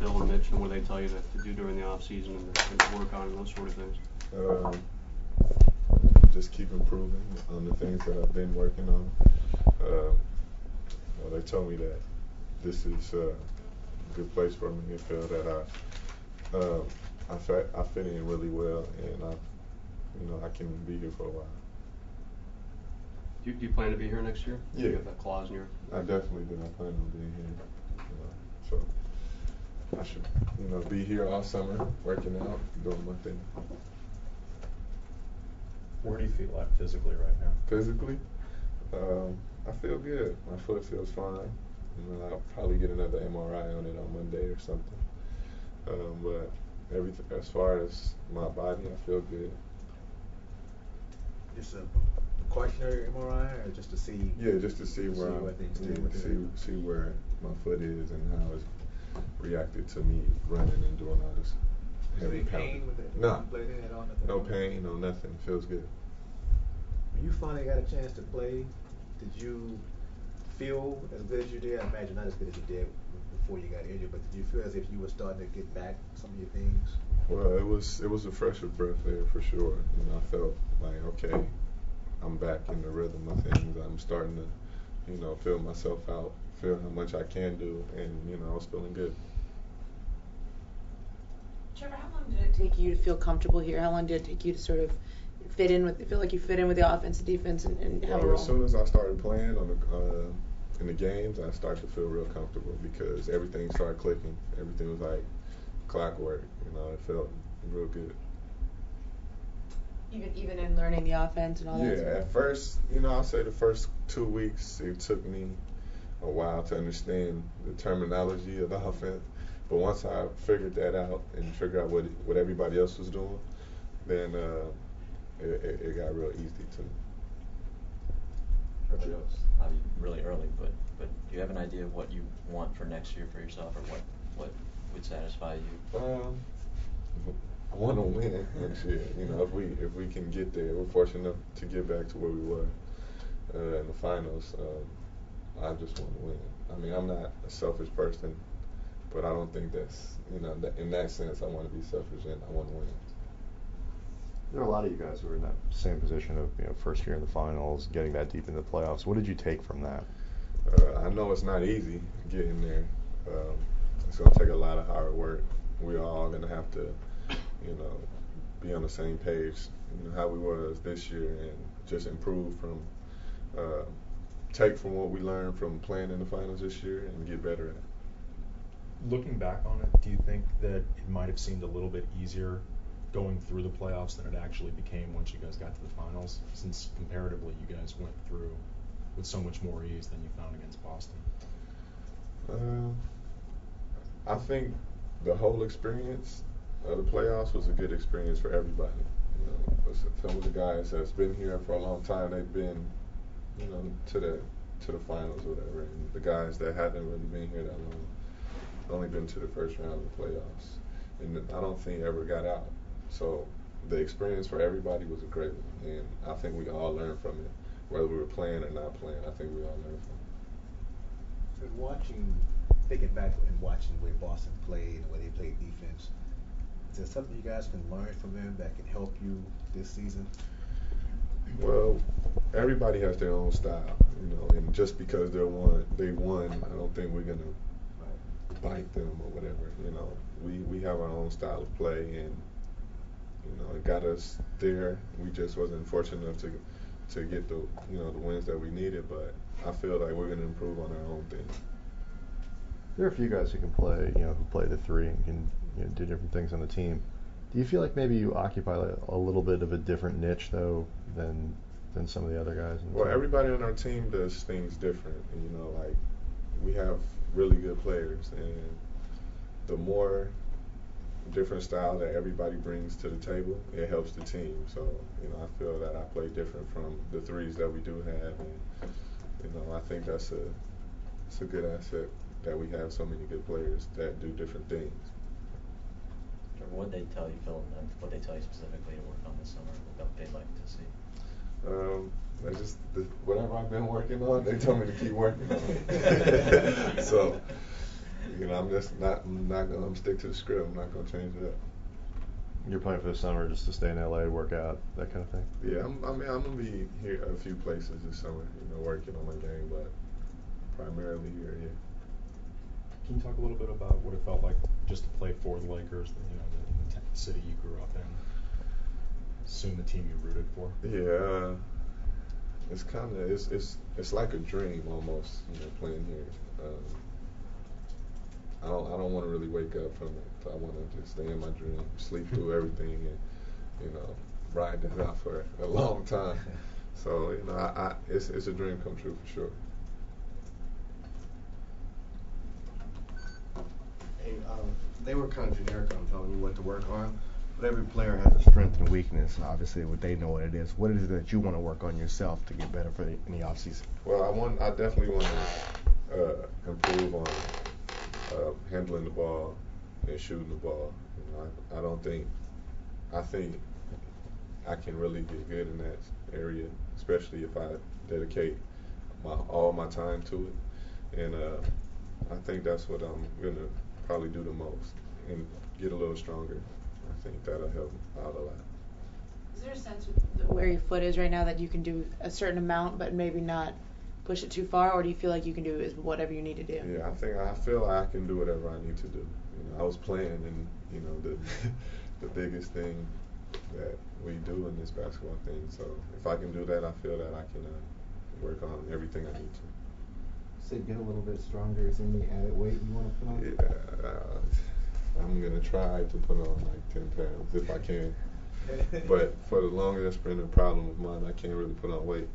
Phil and Mitch and what they tell you to do during the offseason and to work on and those sort of things? Just keep improving on the things that I've been working on. They told me that this is a good place for me. They feel that I fit in really well, and I can be here for a while. Do you plan to be here next year? Yeah. You have that clause in your... I definitely do. I plan on being here. So I should, be here all summer, working out, doing my thing. Where do you feel at physically right now? Physically, I feel good. My foot feels fine. I'll probably get another MRI on it on Monday or something. But everything, as far as my body, I feel good. Just a precautionary MRI, or just to see? Yeah, just to see where see where my foot is and how it's reacted to me running and doing all this heavy pain with it? No. At all, No pain, no nothing. It feels good. When you finally got a chance to play, did you feel as good as you did? I imagine not as good as you did before you got injured, but did you feel as if you were starting to get back some of your things? Well, it was a fresher breath there for sure. I felt like, okay, I'm back in the rhythm of things. I'm starting to, feel myself out, feel how much I can do, and I was feeling good. Trevor, how long did it take you to feel comfortable here? How long did it take you to sort of feel like you fit in with the offense and defense and have a role? As soon as I started playing in the games, I started to feel real comfortable because everything started clicking. Everything was like clockwork. It felt real good. Even in learning the offense and all that? Yeah, at first, I'll say the first 2 weeks, it took me a while to understand the terminology of the offense. But once I figured that out and figured out what everybody else was doing, then it got real easy to me. I know it's probably really early, but do you have an idea of what you want for next year for yourself, or what would satisfy you? I want to win next year. If we can get there, we're fortunate enough to get back to where we were in the finals. I just want to win. I mean, I'm not a selfish person, but I don't think that's in that sense I want to be selfish and I want to win. There are a lot of you guys who are in that same position of first year in the finals, getting that deep into the playoffs. What did you take from that? I know it's not easy getting there. It's going to take a lot of hard work. We're all going to have to, be on the same page, how we was this year, and just improve from, take from what we learned from playing in the finals this year and get better at it. Looking back on it, do you think that it might have seemed a little bit easier going through the playoffs than it actually became once you guys got to the finals, since comparatively you guys went through with so much more ease than you found against Boston? I think the whole experience of the playoffs was a good experience for everybody. Some of the guys that's been here for a long time, they've been, to the finals or whatever, and the guys that haven't really been here that long, only been to the first round of the playoffs, and I don't think ever got out. So the experience for everybody was a great one, and I think we all learned from it, whether we were playing or not playing. I think we all learned from it. Thinking back and watching the way Boston played and the way they played defense, is there something you guys can learn from them that can help you this season? Well, everybody has their own style, and just because they won, I don't think we're gonna bite them or whatever. We have our own style of play, and it got us there. We just wasn't fortunate enough to get the the wins that we needed, but I feel like we're gonna improve on our own thing. There are a few guys who can play, who play the three and can do different things on the team. Do you feel like maybe you occupy a little bit of a different niche though than some of the other guys? Well, everybody on our team does things different. Like we have really good players, and the more different style that everybody brings to the table, it helps the team. So, I feel that I play different from the threes that we do have, and I think that's a good asset that we have so many good players that do different things. What they tell you, Phil, and what they tell you specifically to work on this summer, what they'd like to see? Whatever I've been working on, they tell me to keep working on it. So, You know, I'm not gonna stick to the script. I'm not gonna change that. You're playing for the summer just to stay in LA, work out, that kind of thing. Yeah, I'm gonna be here a few places this summer, working on my game, but primarily here, yeah. Can you talk a little bit about what it felt like just to play for the Lakers, the city you grew up in, soon the team you rooted for? Yeah, it's kind of it's like a dream almost, playing here. I don't want to really wake up from it. I want to just stay in my dream, sleep through everything, and ride that out for a long time. So it's a dream come true for sure. Hey, they were kind of generic on telling you what to work on, but every player has a strength and weakness. Obviously, they know what it is. What is it that you want to work on yourself to get better in the offseason? Well, I definitely want to improve on handling the ball and shooting the ball. I think I can really get good in that area, especially if I dedicate all my time to it. And I think that's what I'm gonna probably do the most and get a little stronger. I think that'll help out a lot. Is there a sense with where your foot is right now that you can do a certain amount, but maybe not push it too far, or do you feel like you can do is whatever you need to do? Yeah, I feel like I can do whatever I need to do. I was playing, and the biggest thing that we do in this basketball thing. So if I can do that, I feel that I can work on everything I need to. So get a little bit stronger. Is there any added weight you want to put on? Yeah, I'm gonna try to put on like 10 pounds if I can. But for the longest, that's been a problem of mine. I can't really put on weight.